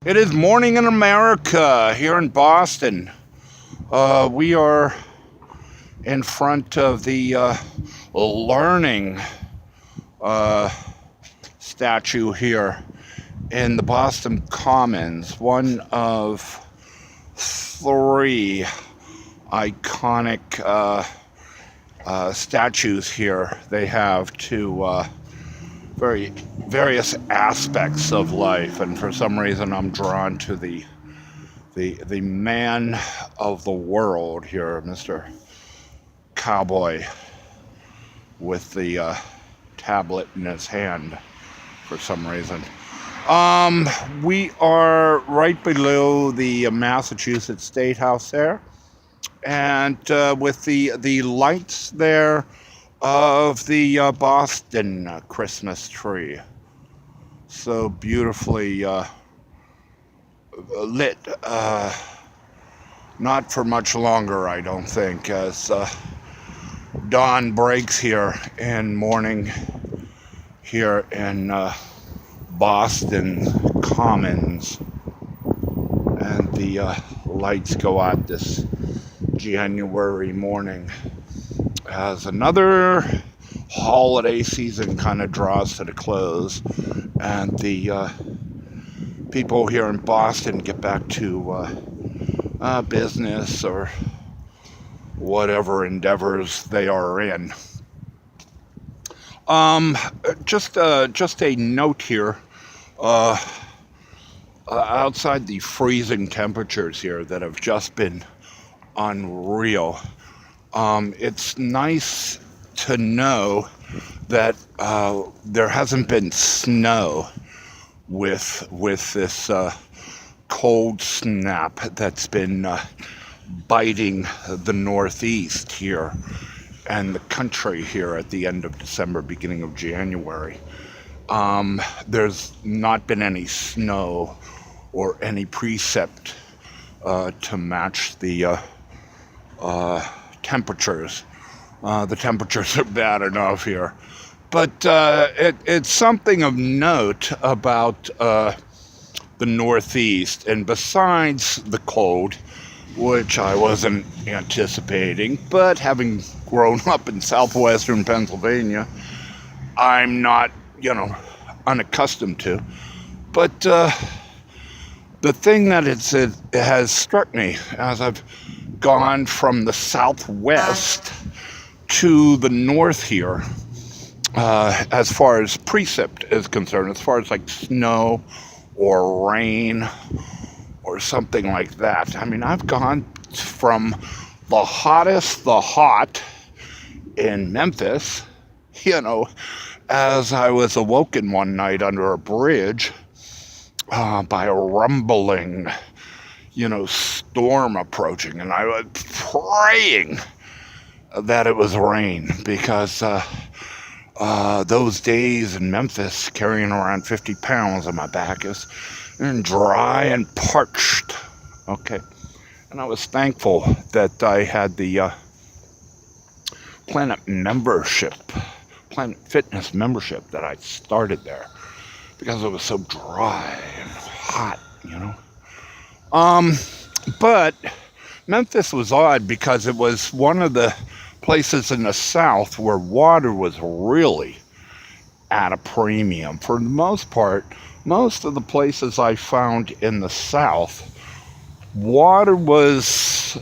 It is morning in America here in Boston. We are in front of the learning statue here in the Boston Commons, one of three iconic statues here they have to various aspects of life, and for some reason I'm drawn to the man of the world here, Mr. Cowboy, with the tablet in his hand for some reason. We are right below the Massachusetts State House there, and with the lights there of the Boston Christmas tree, so beautifully lit. Not for much longer, I don't think, as dawn breaks here in morning here in Boston Commons, and the lights go out this January morning as another holiday season kind of draws to the close, and the people here in Boston get back to business or whatever endeavors they are in. Just a note here, outside the freezing temperatures here that have just been unreal. It's nice to know that there hasn't been snow with this cold snap that's been biting the Northeast here and the country here at the end of December, beginning of January. There's not been any snow or any precept to match the temperatures. The temperatures are bad enough here. But it's something of note about the Northeast, and besides the cold, which I wasn't anticipating, but having grown up in southwestern Pennsylvania, I'm not, unaccustomed to. But the thing that it has struck me as I've gone from the southwest to the north here, as far as precept is concerned, as far as like snow or rain or something like that. I mean, I've gone from the hot in Memphis, as I was awoken one night under a bridge by a rumbling, storm approaching, and I was praying that it was rain, because those days in Memphis carrying around 50 pounds on my back is dry and parched. Okay. And I was thankful that I had the Planet Fitness membership that I started there, because it was so dry and hot, But Memphis was odd because it was one of the places in the South where water was really at a premium. For the most part, most of the places I found in the South, water was,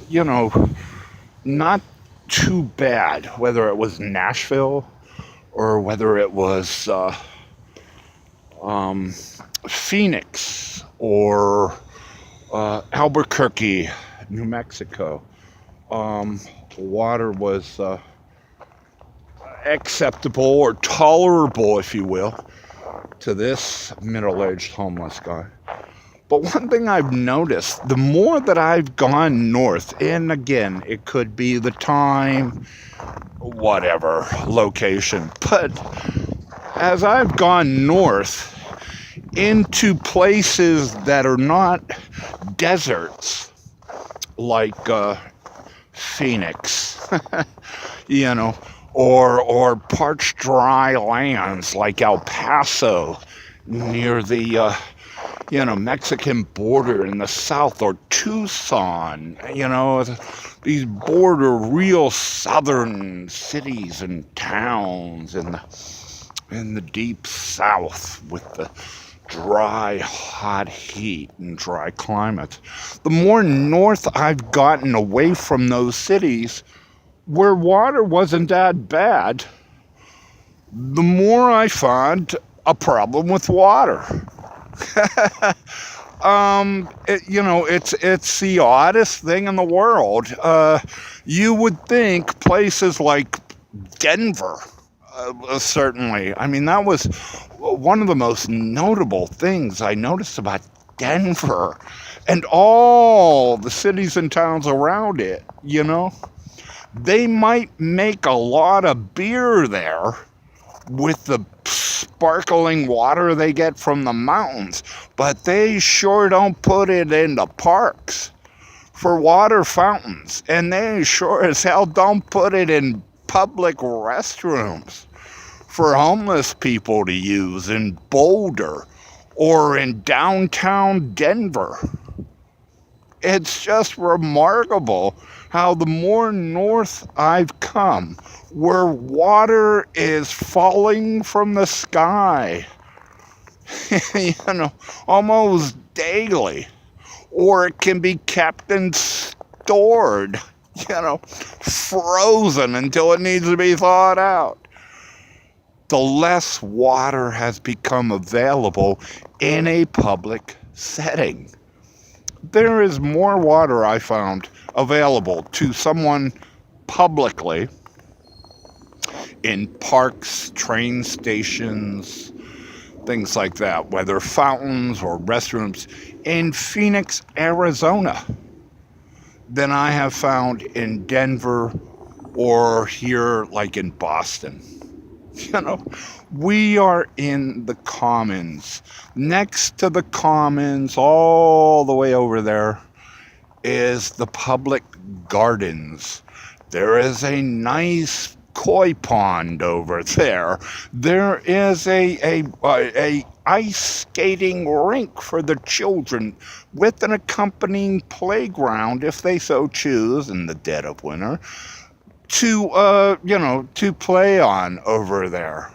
not too bad, whether it was Nashville or whether it was Phoenix or Albuquerque, New Mexico. Water was acceptable or tolerable, if you will, to this middle-aged homeless guy. But one thing I've noticed, the more that I've gone north, and again, it could be the time, whatever, location, but as I've gone north into places that are not deserts, like Phoenix, or parched dry lands like El Paso near the Mexican border in the south, or Tucson, these border real southern cities and towns in the deep south with the dry, hot heat and dry climate. The more north I've gotten away from those cities where water wasn't that bad, the more I found a problem with water. It's the oddest thing in the world. You would think places like Denver, certainly. I mean, that was one of the most notable things I noticed about Denver and all the cities and towns around it. They might make a lot of beer there with the sparkling water they get from the mountains, but they sure don't put it into parks for water fountains, and they sure as hell don't put it in public restrooms for homeless people to use in Boulder or in downtown Denver. It's just remarkable how the more north I've come, where water is falling from the sky, almost daily, or it can be kept and stored, frozen until it needs to be thawed out, the less water has become available in a public setting. There is more water, I found, available to someone publicly in parks, train stations, things like that, whether fountains or restrooms, in Phoenix, Arizona, than I have found in Denver or here like in Boston. We are in the commons. Next to the commons, all the way over there, is the public gardens. There is a nice koi pond over there. There is a ice skating rink for the children with an accompanying playground, if they so choose, in the dead of winter, to play on over there.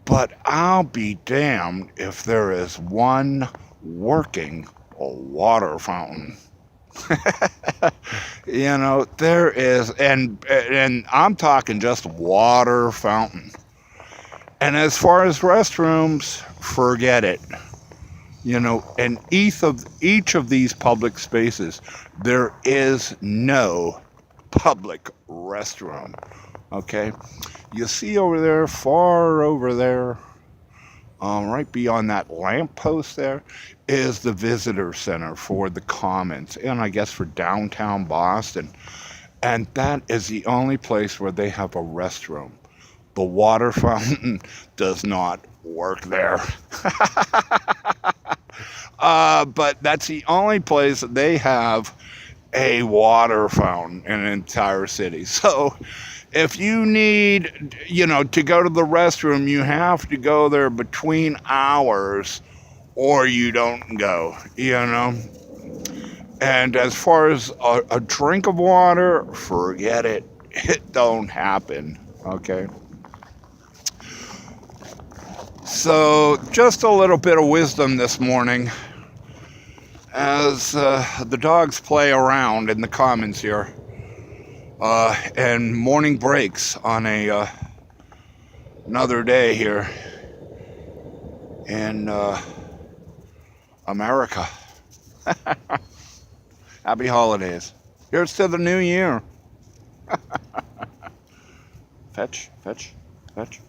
But I'll be damned if there is one working water fountain. There is, and I'm talking just water fountain. And as far as restrooms, forget it. In each of these public spaces, there is no public restroom. Okay? You see over there, far over there, right beyond that lamppost there, is the visitor center for the Commons, and I guess for downtown Boston. And that is the only place where they have a restroom. The water fountain does not work there. But that's the only place that they have a water fountain in an entire city. So if you need, to go to the restroom, you have to go there between hours or you don't go, And as far as a drink of water, forget it. It don't happen, okay? So just a little bit of wisdom this morning as the dogs play around in the commons here. And morning breaks on another day here in America. Happy holidays. Here's to the new year. Fetch, fetch, fetch.